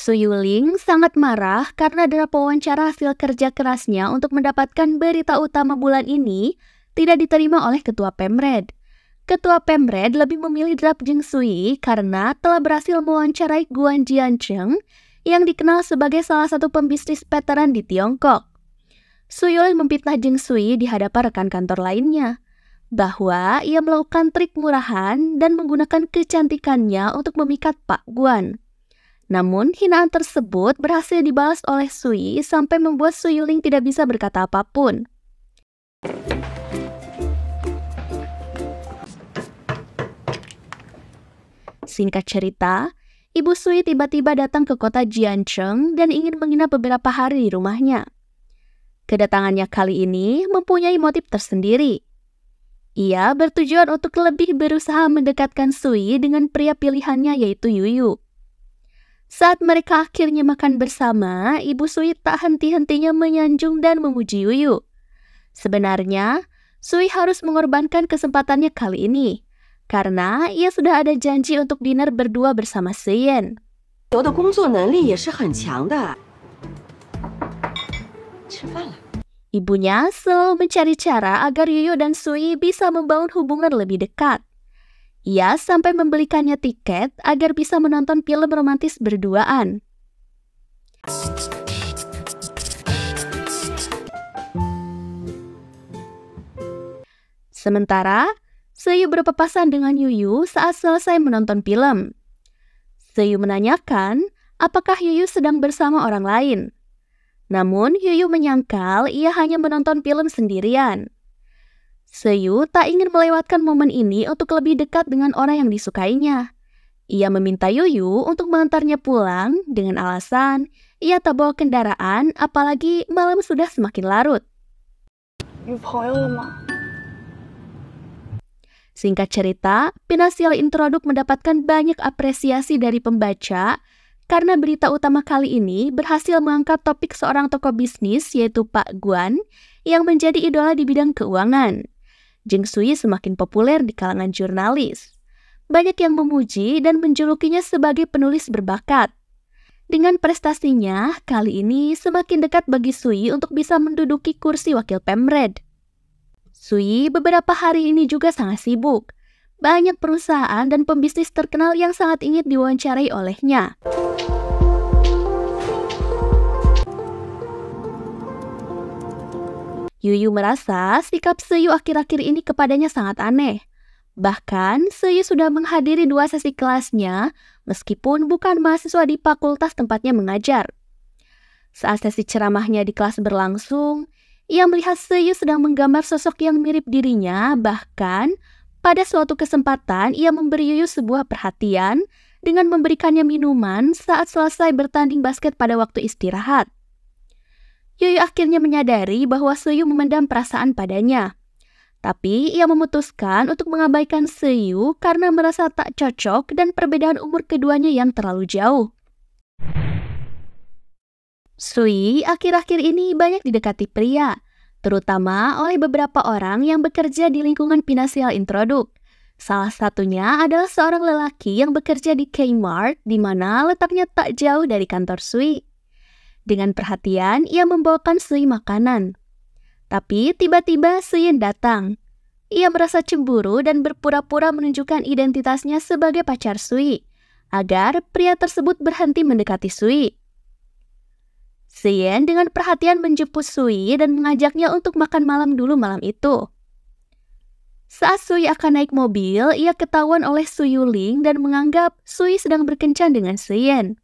Su Yuling sangat marah karena draft wawancara hasil kerja kerasnya untuk mendapatkan berita utama bulan ini tidak diterima oleh Ketua Pemred. Ketua Pemred lebih memilih draft Jeng Sui karena telah berhasil mewawancarai Guan Jiancheng yang dikenal sebagai salah satu pembisnis veteran di Tiongkok. Su Yuling memfitnah Jeng Sui di hadapan rekan kantor lainnya bahwa ia melakukan trik murahan dan menggunakan kecantikannya untuk memikat Pak Guan. Namun, hinaan tersebut berhasil dibalas oleh Sui sampai membuat Su Yuling tidak bisa berkata apapun. Singkat cerita, Ibu Sui tiba-tiba datang ke kota Jiancheng dan ingin menginap beberapa hari di rumahnya. Kedatangannya kali ini mempunyai motif tersendiri. Ia bertujuan untuk lebih berusaha mendekatkan Sui dengan pria pilihannya yaitu Yuyu. Saat mereka akhirnya makan bersama, Ibu Sui tak henti-hentinya menyanjung dan memuji Yuyu. Sebenarnya, Sui harus mengorbankan kesempatannya kali ini, karena ia sudah ada janji untuk dinner berdua bersama Seyen. Ibunya selalu mencari cara agar Yuyu dan Sui bisa membangun hubungan lebih dekat. Ia sampai membelikannya tiket agar bisa menonton film romantis berduaan. Sementara, Seyu berpapasan dengan Yuyu saat selesai menonton film. Seyu menanyakan apakah Yuyu sedang bersama orang lain. Namun, Yuyu menyangkal ia hanya menonton film sendirian. Seyu tak ingin melewatkan momen ini untuk lebih dekat dengan orang yang disukainya. Ia meminta Yuyu untuk mengantarnya pulang dengan alasan ia tak bawa kendaraan, apalagi malam sudah semakin larut. Singkat cerita, Pinasial Introduk mendapatkan banyak apresiasi dari pembaca karena berita utama kali ini berhasil mengangkat topik seorang tokoh bisnis yaitu Pak Guan yang menjadi idola di bidang keuangan. Jeng Sui semakin populer di kalangan jurnalis. Banyak yang memuji dan menjulukinya sebagai penulis berbakat. Dengan prestasinya, kali ini semakin dekat bagi Sui untuk bisa menduduki kursi wakil Pemred. Sui beberapa hari ini juga sangat sibuk. Banyak perusahaan dan pembisnis terkenal yang sangat ingin diwawancarai olehnya. Yuyu merasa sikap Seyu akhir-akhir ini kepadanya sangat aneh. Bahkan, Seyu sudah menghadiri 2 sesi kelasnya, meskipun bukan mahasiswa di fakultas tempatnya mengajar. Saat sesi ceramahnya di kelas berlangsung, ia melihat Seyu sedang menggambar sosok yang mirip dirinya, bahkan pada suatu kesempatan ia memberi Yuyu sebuah perhatian dengan memberikannya minuman saat selesai bertanding basket pada waktu istirahat. Yuyu akhirnya menyadari bahwa Seyu memendam perasaan padanya. Tapi ia memutuskan untuk mengabaikan Seyu karena merasa tak cocok dan perbedaan umur keduanya yang terlalu jauh. Sui akhir-akhir ini banyak didekati pria, terutama oleh beberapa orang yang bekerja di lingkungan Pinasial Introduk. Salah satunya adalah seorang lelaki yang bekerja di Kmart, di mana letaknya tak jauh dari kantor Sui. Dengan perhatian, ia membawakan Sui makanan. Tapi tiba-tiba Seyen datang. Ia merasa cemburu dan berpura-pura menunjukkan identitasnya sebagai pacar Sui, agar pria tersebut berhenti mendekati Sui. Seyen dengan perhatian menjemput Sui dan mengajaknya untuk makan malam dulu malam itu. Saat Sui akan naik mobil, ia ketahuan oleh Su Yuling dan menganggap Sui sedang berkencan dengan Seyen.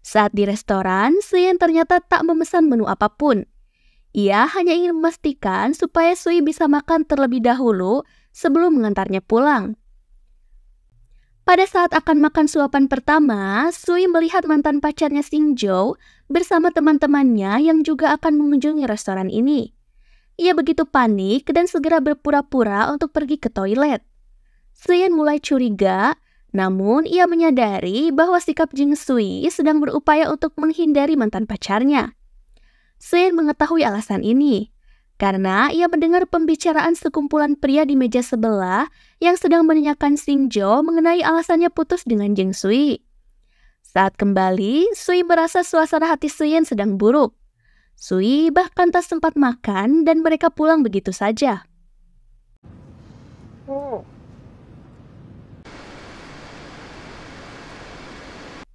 Saat di restoran, Seyen ternyata tak memesan menu apapun. Ia hanya ingin memastikan supaya Sui bisa makan terlebih dahulu sebelum mengantarnya pulang. Pada saat akan makan suapan pertama, Sui melihat mantan pacarnya Xing Zhou bersama teman-temannya yang juga akan mengunjungi restoran ini. Ia begitu panik dan segera berpura-pura untuk pergi ke toilet. Seyen mulai curiga, namun ia menyadari bahwa sikap Jeng Sui sedang berupaya untuk menghindari mantan pacarnya. Seyen mengetahui alasan ini, karena ia mendengar pembicaraan sekumpulan pria di meja sebelah yang sedang menanyakan Xing Zhou mengenai alasannya putus dengan Jeng Sui. Saat kembali, Sui merasa suasana hati Suyen sedang buruk. Sui bahkan tak sempat makan dan mereka pulang begitu saja.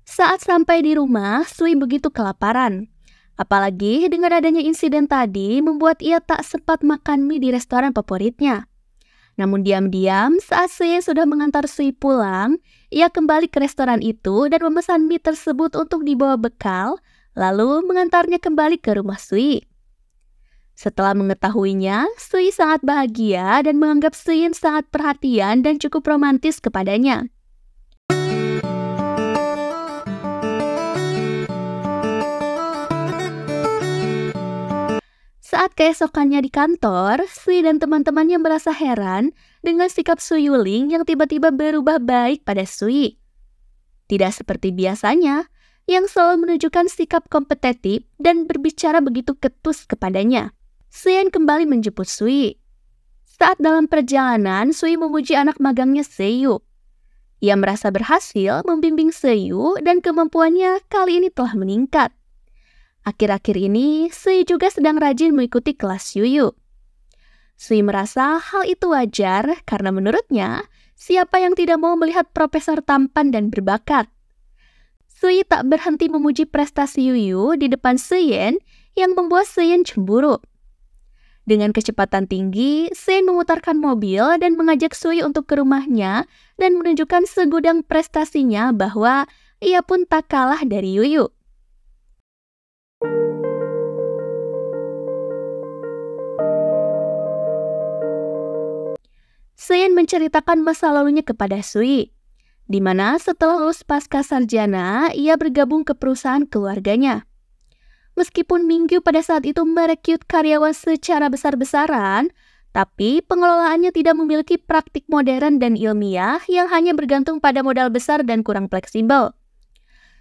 Saat sampai di rumah, Sui begitu kelaparan. Apalagi dengan adanya insiden tadi membuat ia tak sempat makan mie di restoran favoritnya. Namun diam-diam saat Sui sudah mengantar Sui pulang, ia kembali ke restoran itu dan memesan mie tersebut untuk dibawa bekal, lalu mengantarnya kembali ke rumah Sui. Setelah mengetahuinya, Sui sangat bahagia dan menganggap Sui sangat perhatian dan cukup romantis kepadanya. Saat keesokannya di kantor, Sui dan teman-temannya merasa heran dengan sikap Su Yuling yang tiba-tiba berubah baik pada Sui. Tidak seperti biasanya, yang selalu menunjukkan sikap kompetitif dan berbicara begitu ketus kepadanya. Suyen kembali menjemput Sui. Saat dalam perjalanan, Sui memuji anak magangnya Seiyu. Ia merasa berhasil membimbing Seiyu dan kemampuannya kali ini telah meningkat. Akhir-akhir ini, Sui juga sedang rajin mengikuti kelas Yuyu. Sui merasa hal itu wajar karena menurutnya, siapa yang tidak mau melihat profesor tampan dan berbakat. Sui tak berhenti memuji prestasi Yuyu di depan Suyen yang membuat Suyen cemburu. Dengan kecepatan tinggi, Suyen memutarkan mobil dan mengajak Sui untuk ke rumahnya dan menunjukkan segudang prestasinya bahwa ia pun tak kalah dari Yuyu. Suyen menceritakan masa lalunya kepada Sui, di mana setelah lulus pasca sarjana, ia bergabung ke perusahaan keluarganya. Meskipun Minggu pada saat itu merekrut karyawan secara besar-besaran, tapi pengelolaannya tidak memiliki praktik modern dan ilmiah yang hanya bergantung pada modal besar dan kurang fleksibel.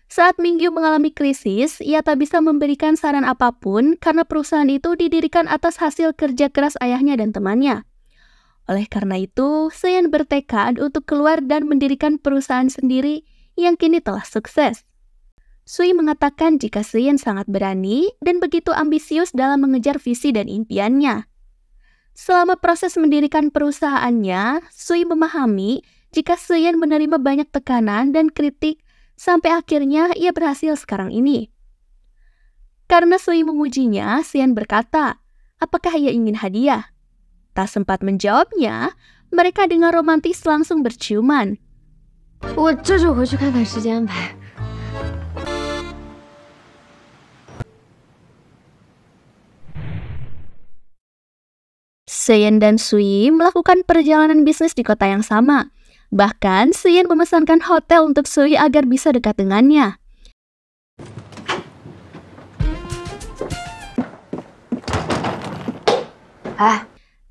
Saat Minggu mengalami krisis, ia tak bisa memberikan saran apapun karena perusahaan itu didirikan atas hasil kerja keras ayahnya dan temannya. Oleh karena itu, Suyen bertekad untuk keluar dan mendirikan perusahaan sendiri yang kini telah sukses. Sui mengatakan jika Suyen sangat berani dan begitu ambisius dalam mengejar visi dan impiannya. Selama proses mendirikan perusahaannya, Sui memahami jika Suyen menerima banyak tekanan dan kritik sampai akhirnya ia berhasil sekarang ini. Karena Sui memujinya, Suyen berkata, apakah ia ingin hadiah? Tak sempat menjawabnya, mereka dengan romantis langsung berciuman. Suyen dan Sui melakukan perjalanan bisnis di kota yang sama. Bahkan, Suyen memesankan hotel untuk Sui agar bisa dekat dengannya.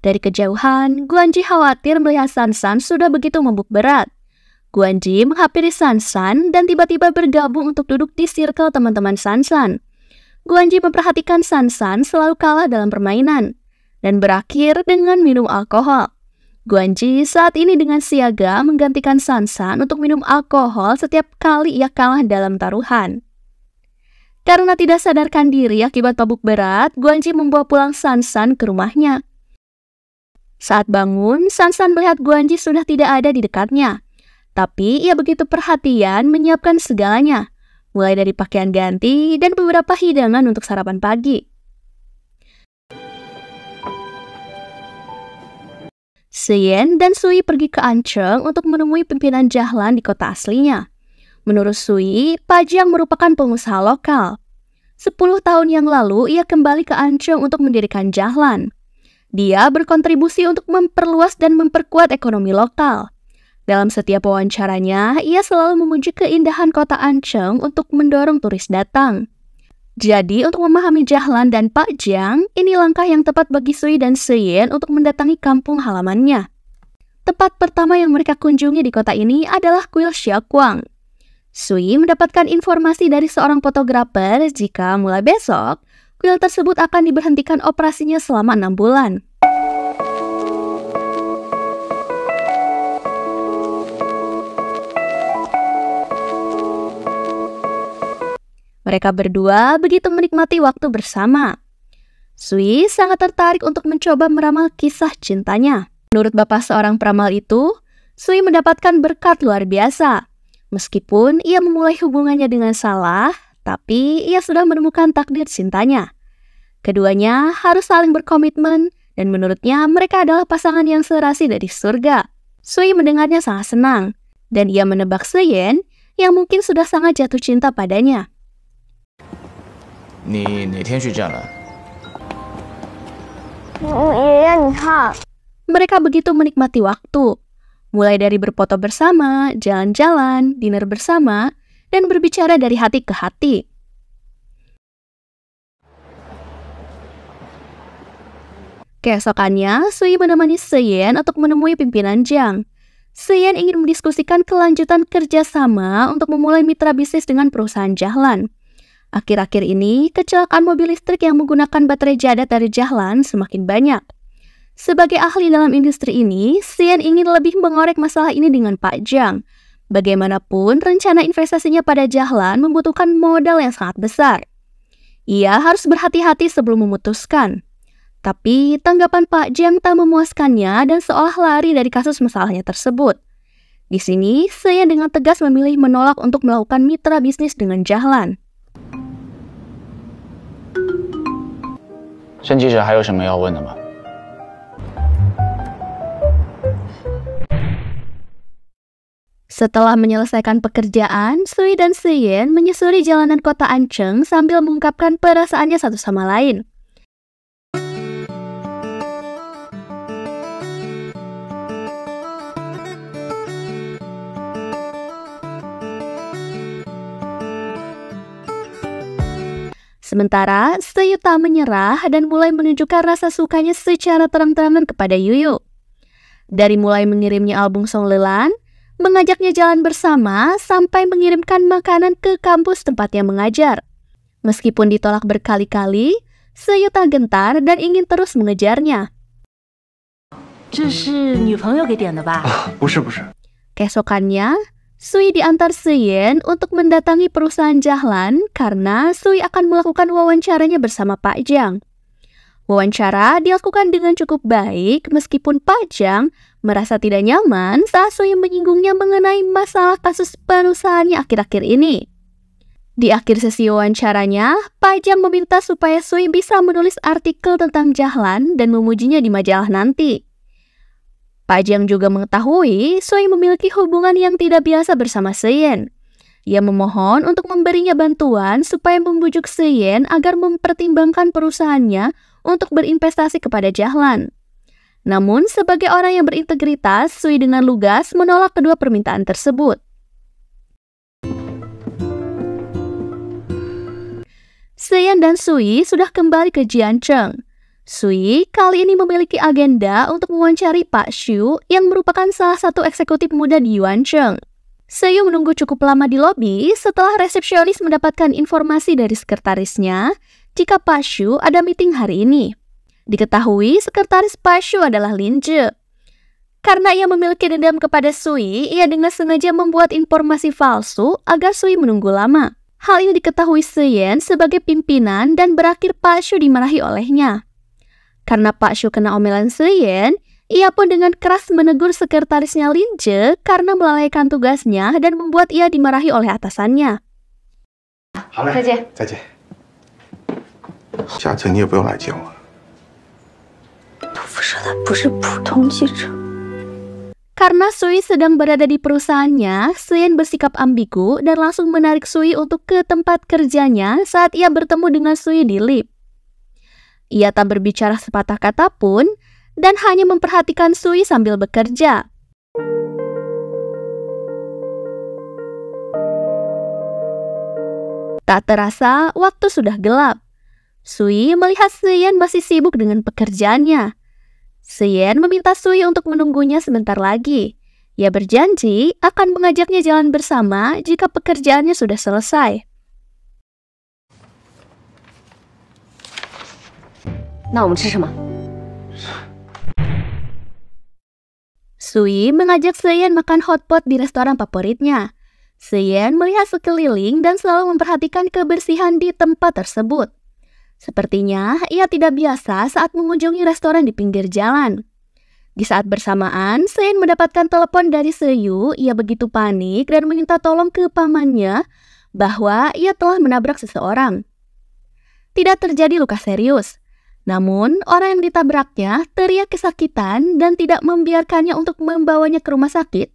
Dari kejauhan, Guanji khawatir melihat Sansan sudah begitu mabuk berat. Guanji menghampiri Sansan dan tiba-tiba bergabung untuk duduk di circle teman-teman Sansan. Guanji memperhatikan Sansan selalu kalah dalam permainan dan berakhir dengan minum alkohol. Guanji saat ini dengan siaga menggantikan Sansan untuk minum alkohol setiap kali ia kalah dalam taruhan. Karena tidak sadarkan diri akibat mabuk berat, Guanji membawa pulang Sansan ke rumahnya. Saat bangun, Sansan melihat Guanji sudah tidak ada di dekatnya. Tapi ia begitu perhatian menyiapkan segalanya, mulai dari pakaian ganti dan beberapa hidangan untuk sarapan pagi. Suyen dan Sui pergi ke Ancheong untuk menemui pimpinan Jahlan di kota aslinya. Menurut Sui, Pajang merupakan pengusaha lokal. 10 tahun yang lalu, ia kembali ke Ancheong untuk mendirikan Jahlan. Dia berkontribusi untuk memperluas dan memperkuat ekonomi lokal. Dalam setiap wawancaranya, ia selalu memuji keindahan kota Ancheong untuk mendorong turis datang. Jadi, untuk memahami Jahlan dan Pak Jiang, ini langkah yang tepat bagi Sui dan Suyen untuk mendatangi kampung halamannya. Tempat pertama yang mereka kunjungi di kota ini adalah kuil Xiaoguang. Sui mendapatkan informasi dari seorang fotografer jika mulai besok, kuil tersebut akan diberhentikan operasinya selama 6 bulan. Mereka berdua begitu menikmati waktu bersama. Sui sangat tertarik untuk mencoba meramal kisah cintanya. Menurut bapak seorang peramal itu, Sui mendapatkan berkat luar biasa. Meskipun ia memulai hubungannya dengan salah, tapi ia sudah menemukan takdir cintanya. Keduanya harus saling berkomitmen, dan menurutnya mereka adalah pasangan yang serasi dari surga. Sui mendengarnya sangat senang, dan ia menebak Seyen yang mungkin sudah sangat jatuh cinta padanya. 你哪天去湛蓝？ 爷爷，你看， Mereka begitu menikmati waktu, mulai dari berfoto bersama, jalan-jalan, dinner bersama, dan berbicara dari hati ke hati. Keesokannya, Sui menemani Seyen untuk menemui pimpinan Jiang. Seyen ingin mendiskusikan kelanjutan kerjasama untuk memulai mitra bisnis dengan perusahaan Jahlan. Akhir-akhir ini, kecelakaan mobil listrik yang menggunakan baterai jadat dari Jahlan semakin banyak. Sebagai ahli dalam industri ini, Seyen ingin lebih mengorek masalah ini dengan Pak Jiang. Bagaimanapun, rencana investasinya pada Jahlan membutuhkan modal yang sangat besar. Ia harus berhati-hati sebelum memutuskan. Tapi tanggapan Pak Jiang tak memuaskannya dan seolah lari dari kasus masalahnya tersebut. Di sini, Seyen dengan tegas memilih menolak untuk melakukan mitra bisnis dengan Jahlan. 申记者还有什么要问的吗？ Setelah menyelesaikan pekerjaan, Sui dan Seyen menyusuri jalanan kota Ancheng sambil mengungkapkan perasaannya satu sama lain. Sementara, Sui tak menyerah dan mulai menunjukkan rasa sukanya secara terang-terangan kepada Yuyu. Dari mulai mengirimnya album Song Lelan, mengajaknya jalan bersama, sampai mengirimkan makanan ke kampus tempatnya mengajar. Meskipun ditolak berkali-kali, Sui tak gentar dan ingin terus mengejarnya. 这是女朋友给点的吧？ 不是不是， Keesokannya, Sui diantar Seyen untuk mendatangi perusahaan Jahlan karena Sui akan melakukan wawancaranya bersama Pak Jiang. Wawancara dilakukan dengan cukup baik meskipun Pak Jiang merasa tidak nyaman saat Sui menyinggungnya mengenai masalah kasus perusahaannya akhir-akhir ini. Di akhir sesi wawancaranya, Pak Jiang meminta supaya Sui bisa menulis artikel tentang Jahlan dan memujinya di majalah nanti. Pak Jiang juga mengetahui Sui memiliki hubungan yang tidak biasa bersama Seyen. Ia memohon untuk memberinya bantuan supaya membujuk Seyen agar mempertimbangkan perusahaannya untuk berinvestasi kepada Jahlan. Namun, sebagai orang yang berintegritas, Sui dengan lugas menolak kedua permintaan tersebut. Seyen dan Sui sudah kembali ke Jiancheng. Sui kali ini memiliki agenda untuk mewawancari Pak Xu yang merupakan salah satu eksekutif muda di Yuancheng. Sui menunggu cukup lama di lobi setelah resepsionis mendapatkan informasi dari sekretarisnya jika Pak Xu ada meeting hari ini. Diketahui sekretaris Pak Xu adalah Lin Zhe. Karena ia memiliki dendam kepada Sui, ia dengan sengaja membuat informasi palsu agar Sui menunggu lama. Hal ini diketahui Seyen sebagai pimpinan dan berakhir Pak Xu dimarahi olehnya. Karena Pak Xu kena omelan Seyen, ia pun dengan keras menegur sekretarisnya Lin Zhe karena melalaikan tugasnya dan membuat ia dimarahi oleh atasannya. 好嘞，再见，再见。下次你也不用来见我了。 杜甫说他不是普通记者。 Karena Sui sedang berada di perusahaannya, Seyen bersikap ambigu dan langsung menarik Sui untuk ke tempat kerjanya saat ia bertemu dengan Sui di lift. Ia tak berbicara sepatah kata pun dan hanya memperhatikan Sui sambil bekerja. Tak terasa, waktu sudah gelap. Sui melihat Seyen masih sibuk dengan pekerjaannya. Seyen meminta Sui untuk menunggunya sebentar lagi. Ia berjanji akan mengajaknya jalan bersama jika pekerjaannya sudah selesai. 那我们吃什么？ Sui mengajak Seyen makan hotpot di restoran favoritnya. Seyen melihat sekeliling dan selalu memperhatikan kebersihan di tempat tersebut. Sepertinya ia tidak biasa saat mengunjungi restoran di pinggir jalan. Di saat bersamaan, Seyen mendapatkan telepon dari Seyu. Ia begitu panik dan meminta tolong ke pamannya bahwa ia telah menabrak seseorang. Tidak terjadi luka serius, namun orang yang ditabraknya teriak kesakitan dan tidak membiarkannya untuk membawanya ke rumah sakit,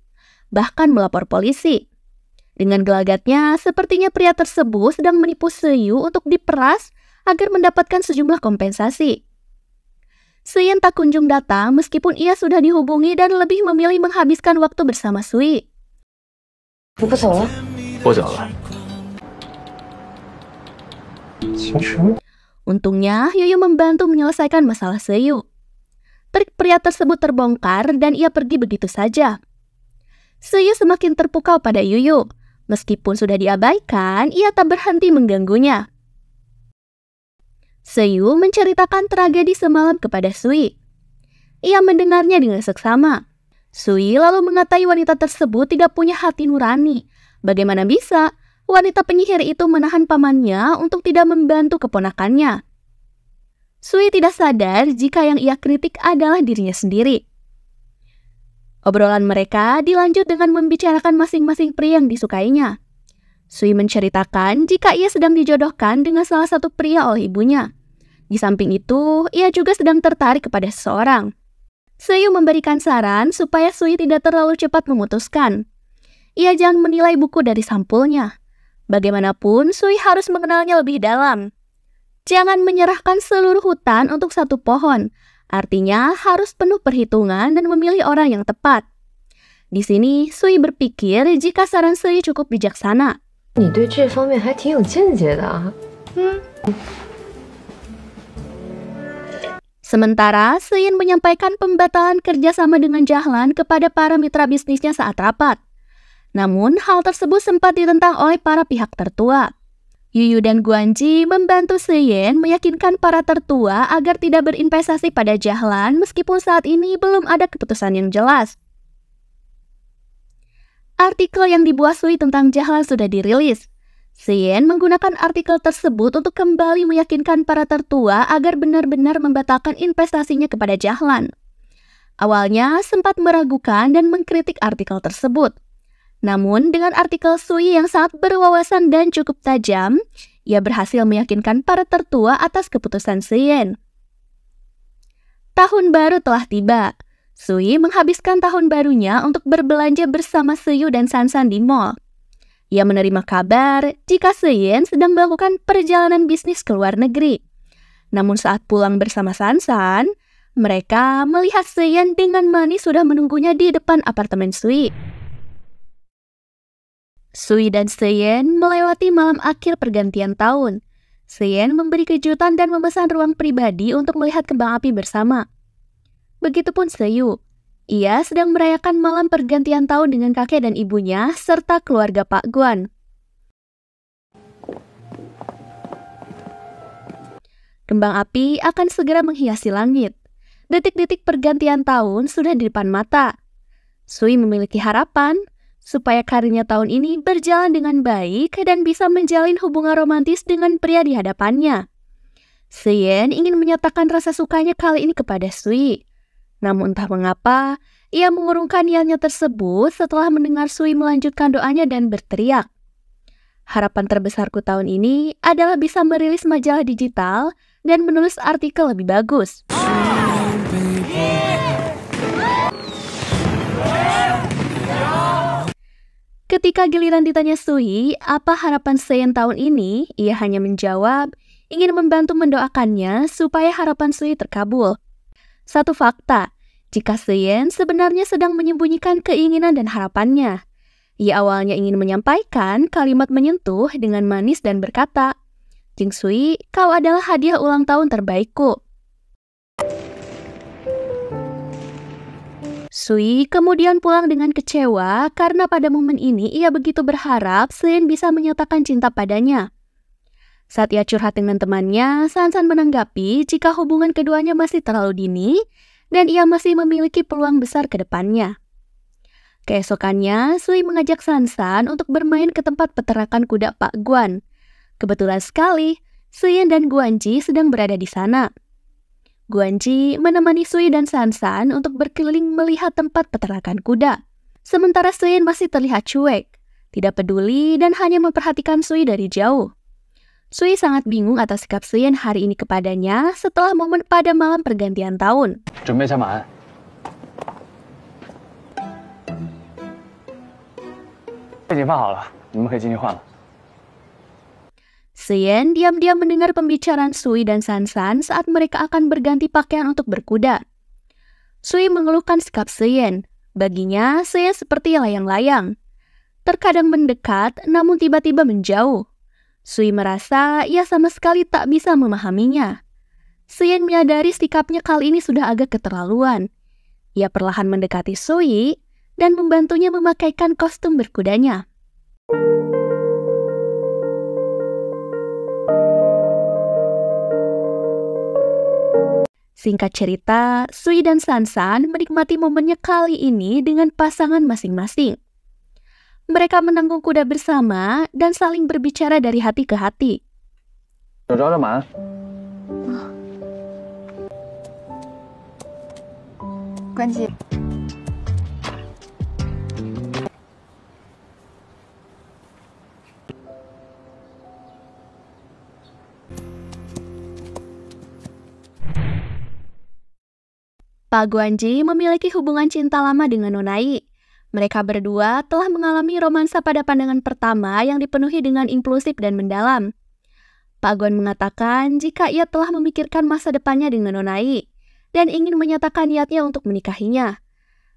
bahkan melapor polisi. Dengan gelagatnya, sepertinya pria tersebut sedang menipu Seyu untuk diperas agar mendapatkan sejumlah kompensasi. Seyen tak kunjung datang meskipun ia sudah dihubungi dan lebih memilih menghabiskan waktu bersama Sui. 你不走了？不走了。 Untungnya, Yuyu membantu menyelesaikan masalah Seyu. Trik pria tersebut terbongkar dan ia pergi begitu saja. Seyu semakin terpukau pada Yuyu. Meskipun sudah diabaikan, ia tak berhenti mengganggunya. Seyu menceritakan tragedi semalam kepada Sui. Ia mendengarnya dengan seksama. Sui lalu mengatai wanita tersebut tidak punya hati nurani. Bagaimana bisa wanita penyihir itu menahan pamannya untuk tidak membantu keponakannya? Sui tidak sadar jika yang ia kritik adalah dirinya sendiri. Obrolan mereka dilanjut dengan membicarakan masing-masing pria yang disukainya. Sui menceritakan jika ia sedang dijodohkan dengan salah satu pria oleh ibunya. Di samping itu, ia juga sedang tertarik kepada seseorang. Seyu memberikan saran supaya Sui tidak terlalu cepat memutuskan. Ia jangan menilai buku dari sampulnya. Bagaimanapun, Sui harus mengenalnya lebih dalam. Jangan menyerahkan seluruh hutan untuk satu pohon. Artinya, harus penuh perhitungan dan memilih orang yang tepat. Di sini, Sui berpikir jika saran Seyu cukup bijaksana. 你对这方面还挺有见解的啊。 Sementara, Seyen menyampaikan pembatalan kerjasama dengan Jahlan kepada para mitra bisnisnya saat rapat. Namun, hal tersebut sempat ditentang oleh para pihak tertua. Yuyu dan Guanji membantu Seyen meyakinkan para tertua agar tidak berinvestasi pada Jahlan meskipun saat ini belum ada keputusan yang jelas. Artikel yang dibuat Sui tentang Jahlan sudah dirilis. Seyen menggunakan artikel tersebut untuk kembali meyakinkan para tertua agar benar-benar membatalkan investasinya kepada Jahlan. Awalnya sempat meragukan dan mengkritik artikel tersebut. Namun dengan artikel Sui yang sangat berwawasan dan cukup tajam, ia berhasil meyakinkan para tertua atas keputusan Seyen. Tahun baru telah tiba. Sui menghabiskan tahun barunya untuk berbelanja bersama Seyu dan Sansan di mall. Ia menerima kabar jika Seyen sedang melakukan perjalanan bisnis ke luar negeri. Namun saat pulang bersama Sansan, mereka melihat Seyen dengan manis sudah menunggunya di depan apartemen Sui. Sui dan Seyen melewati malam akhir pergantian tahun. Seyen memberi kejutan dan memesan ruang pribadi untuk melihat kembang api bersama. Begitupun Seyu. Ia sedang merayakan malam pergantian tahun dengan kakek dan ibunya serta keluarga Pak Guan. Kembang api akan segera menghiasi langit. Detik-detik pergantian tahun sudah di depan mata. Sui memiliki harapan supaya karirnya tahun ini berjalan dengan baik dan bisa menjalin hubungan romantis dengan pria di hadapannya. Seyen ingin menyatakan rasa sukanya kali ini kepada Sui. Namun entah mengapa, ia mengurungkan niatnya tersebut setelah mendengar Sui melanjutkan doanya dan berteriak. Harapan terbesarku tahun ini adalah bisa merilis majalah digital dan menulis artikel lebih bagus. Ketika giliran ditanya Sui, apa harapan Seyen tahun ini, ia hanya menjawab, ingin membantu mendoakannya supaya harapan Sui terkabul. Satu fakta, jika Seyen sebenarnya sedang menyembunyikan keinginan dan harapannya. Ia awalnya ingin menyampaikan kalimat menyentuh dengan manis dan berkata, "Jing Sui, kau adalah hadiah ulang tahun terbaikku." Sui kemudian pulang dengan kecewa karena pada momen ini ia begitu berharap Seyen bisa menyatakan cinta padanya. Saat ia curhat dengan temannya, Sansan menanggapi jika hubungan keduanya masih terlalu dini dan ia masih memiliki peluang besar ke depannya. Keesokannya, Sui mengajak Sansan untuk bermain ke tempat peternakan kuda Pak Guan. Kebetulan sekali, Suyin dan Guanji sedang berada di sana. Guanji menemani Sui dan Sansan untuk berkeliling melihat tempat peternakan kuda. Sementara Suyin masih terlihat cuek, tidak peduli dan hanya memperhatikan Sui dari jauh. Sui sangat bingung atas sikap Suyin hari ini kepadanya setelah momen pada malam pergantian tahun. 准备下马鞍。已经放好了，你们可以进去换了。 Suyin diam-diam mendengar pembicaraan Sui dan Sansan saat mereka akan berganti pakaian untuk berkuda. Sui mengeluhkan sikap Suyin. Baginya, Suyin seperti layang-layang. Terkadang mendekat, namun tiba-tiba menjauh. Sui merasa ia sama sekali tak bisa memahaminya. Suyin menyadari sikapnya kali ini sudah agak keterlaluan. Ia perlahan mendekati Sui dan membantunya memakaikan kostum berkudanya. Singkat cerita, Sui dan Sansan menikmati momennya kali ini dengan pasangan masing-masing. Mereka menanggung kuda bersama dan saling berbicara dari hati ke hati. 找着了马鞍。关机。 Pak Guanji memiliki hubungan cinta lama dengan Nonai. Mereka berdua telah mengalami romansa pada pandangan pertama yang dipenuhi dengan impulsif dan mendalam. Pak Guan mengatakan jika ia telah memikirkan masa depannya dengan Nonai dan ingin menyatakan niatnya untuk menikahinya.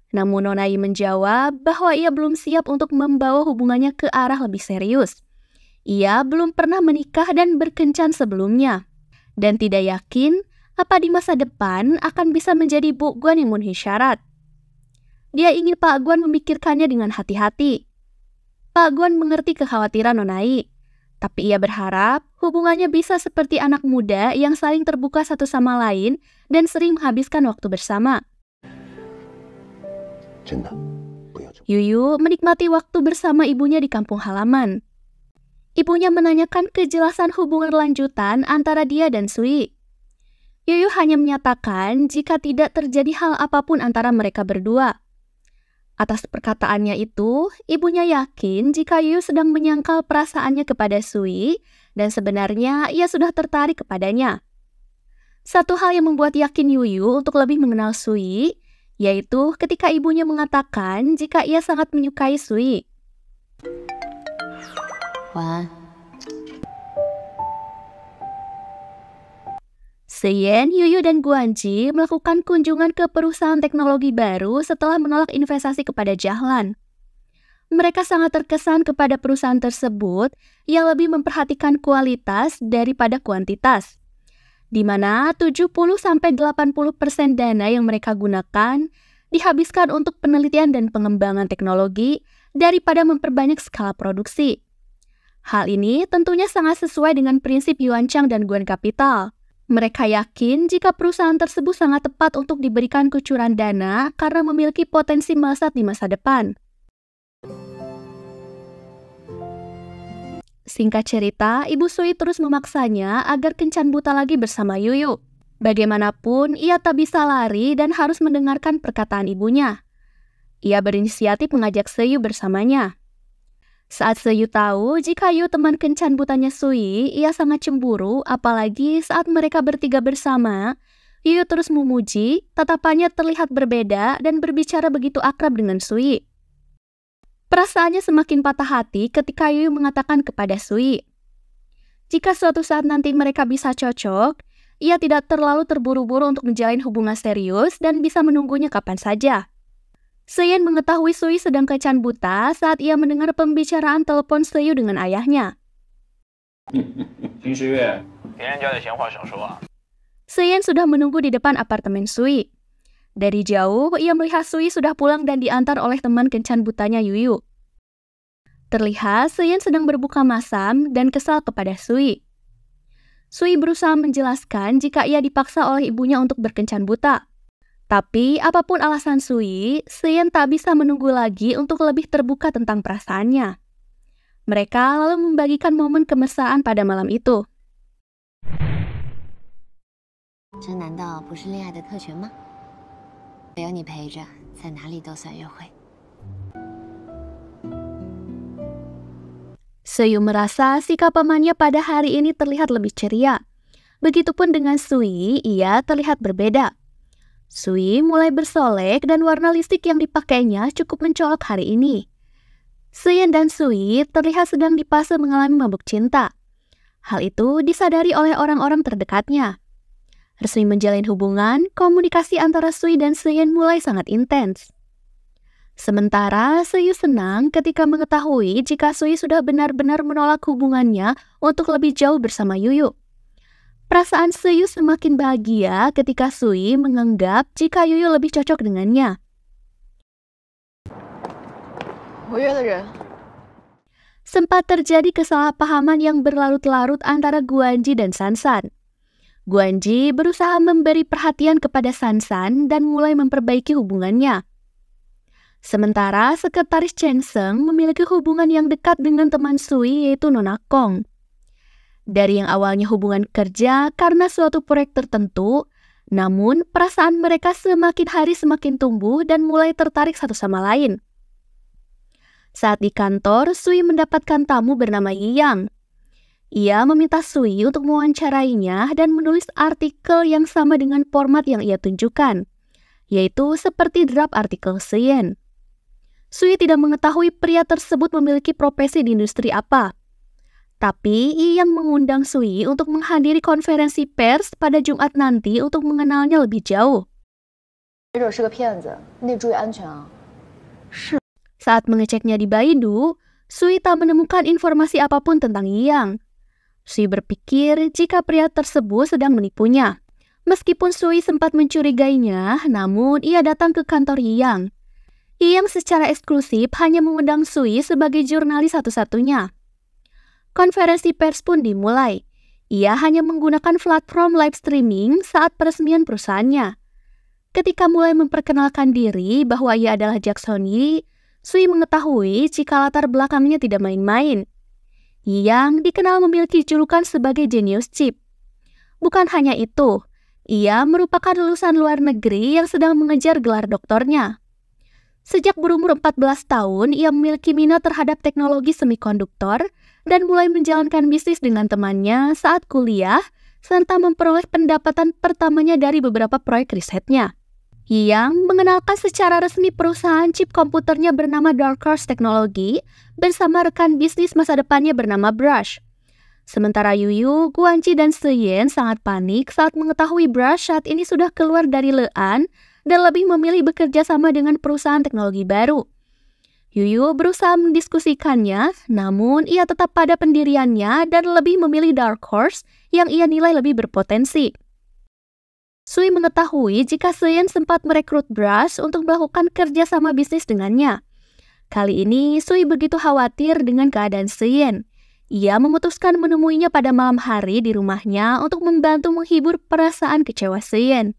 Namun Nonai menjawab bahwa ia belum siap untuk membawa hubungannya ke arah lebih serius. Ia belum pernah menikah dan berkencan sebelumnya, dan tidak yakin apa di masa depan akan bisa menjadi Bu Guan yang memenuhi syarat. Dia ingin Pak Guan memikirkannya dengan hati-hati. Pak Guan mengerti kekhawatiran Nonai, tapi ia berharap hubungannya bisa seperti anak muda yang saling terbuka satu sama lain dan sering menghabiskan waktu bersama. Yuyu menikmati waktu bersama ibunya di kampung halaman. Ibunya menanyakan kejelasan hubungan lanjutan antara dia dan Sui. Yuyu hanya menyatakan jika tidak terjadi hal apapun antara mereka berdua. Atas perkataannya itu, ibunya yakin jika Yuyu sedang menyangkal perasaannya kepada Sui dan sebenarnya ia sudah tertarik kepadanya. Satu hal yang membuat yakin Yuyu untuk lebih mengenal Sui, yaitu ketika ibunya mengatakan jika ia sangat menyukai Sui. 晚安。 Suyin, Yuyu, dan Guanji melakukan kunjungan ke perusahaan teknologi baru setelah menolak investasi kepada Jahlan. Mereka sangat terkesan kepada perusahaan tersebut yang lebih memperhatikan kualitas daripada kuantitas, di mana 70-80% dana yang mereka gunakan dihabiskan untuk penelitian dan pengembangan teknologi daripada memperbanyak skala produksi. Hal ini tentunya sangat sesuai dengan prinsip Yuan Chang dan Guan Capital. Mereka yakin jika perusahaan tersebut sangat tepat untuk diberikan kucuran dana karena memiliki potensi melesat di masa depan. Singkat cerita, Ibu Sui terus memaksanya agar kencan buta lagi bersama Yuyu. Bagaimanapun, ia tak bisa lari dan harus mendengarkan perkataan ibunya. Ia berinisiatif mengajak Seiyu bersamanya. Saat Seiyu tahu jika Yu teman kencan butanya Sui, ia sangat cemburu, apalagi saat mereka bertiga bersama. Yu terus memuji, tatapannya terlihat berbeda dan berbicara begitu akrab dengan Sui. Perasaannya semakin patah hati ketika Yu mengatakan kepada Sui, jika suatu saat nanti mereka bisa cocok, ia tidak terlalu terburu-buru untuk menjalin hubungan serius dan bisa menunggunya kapan saja. Suyin mengetahui Sui sedang kencan buta saat ia mendengar pembicaraan telepon Seiyu dengan ayahnya. Suyin sudah menunggu di depan apartemen Sui. Dari jauh, ia melihat Sui sudah pulang dan diantar oleh teman kencan butanya Yuyu. Terlihat Suyin sedang berbuka masam dan kesal kepada Sui. Sui berusaha menjelaskan jika ia dipaksa oleh ibunya untuk berkencan buta. Tapi apapun alasan Sui, Seyen tak bisa menunggu lagi untuk lebih terbuka tentang perasaannya. Mereka lalu membagikan momen kemesraan pada malam itu. 这难道不是恋爱的特权吗？有你陪着，在哪里都算约会。 Seo merasa sikap pamannya pada hari ini terlihat lebih ceria. Begitupun dengan Sui, ia terlihat berbeda. Sui mulai bersolek dan warna lipstik yang dipakainya cukup mencolok hari ini. Seyen dan Sui terlihat sedang di fase mengalami mabuk cinta. Hal itu disadari oleh orang-orang terdekatnya. Resmi menjalin hubungan, komunikasi antara Sui dan Seyen mulai sangat intens. Sementara Seo senang ketika mengetahui jika Sui sudah benar-benar menolak hubungannya untuk lebih jauh bersama Yuyu. Perasaan Seo semakin bahagia ketika Sui menganggap jika Yuyu lebih cocok dengannya. Sempat terjadi kesalahpahaman yang berlarut-larut antara Guanji dan Sansan. Guanji berusaha memberi perhatian kepada Sansan dan mulai memperbaiki hubungannya. Sementara sekretaris Cheng Seng memiliki hubungan yang dekat dengan teman Sui yaitu Nona Kong. Dari yang awalnya hubungan kerja karena suatu proyek tertentu, namun perasaan mereka semakin hari semakin tumbuh dan mulai tertarik satu sama lain. Saat di kantor, Sui mendapatkan tamu bernama Yiyang. Ia meminta Sui untuk mewawancarainya dan menulis artikel yang sama dengan format yang ia tunjukkan, yaitu seperti draft artikel Seyen. Sui tidak mengetahui pria tersebut memiliki profesi di industri apa. Tapi Yiyang mengundang Sui untuk menghadiri konferensi pers pada Jumat nanti untuk mengenalnya lebih jauh. Saat mengeceknya di Baidu, Sui tak menemukan informasi apapun tentang Yiyang. Sui berpikir jika pria tersebut sedang menipunya. Meskipun Sui sempat mencurigainya, namun ia datang ke kantor Yiyang. Yiyang secara eksklusif hanya mengundang Sui sebagai jurnalis satu-satunya. Konferensi pers pun dimulai. Ia hanya menggunakan platform live streaming saat peresmian perusahaannya. Ketika mulai memperkenalkan diri bahwa ia adalah Jackson Yi, Sui mengetahui jika latar belakangnya tidak main-main. Yiyang dikenal memiliki julukan sebagai jenius chip. Bukan hanya itu, ia merupakan lulusan luar negeri yang sedang mengejar gelar doktornya. Sejak berumur 14 tahun, ia memiliki minat terhadap teknologi semikonduktor dan mulai menjalankan bisnis dengan temannya saat kuliah, serta memperoleh pendapatan pertamanya dari beberapa proyek risetnya. Yiyang mengenalkan secara resmi perusahaan chip komputernya bernama Dark Horse Technology bersama rekan bisnis masa depannya bernama Brush. Sementara Yuyu, Guanji, dan Seyen sangat panik saat mengetahui Brush saat ini sudah keluar dari Lean dan lebih memilih bekerja sama dengan perusahaan teknologi baru. Yuyu berusaha mendiskusikannya, namun ia tetap pada pendiriannya dan lebih memilih Dark Horse yang ia nilai lebih berpotensi. Sui mengetahui jika Seyen sempat merekrut Brush untuk melakukan kerja sama bisnis dengannya. Kali ini, Sui begitu khawatir dengan keadaan Seyen. Ia memutuskan menemuinya pada malam hari di rumahnya untuk membantu menghibur perasaan kecewa Seyen.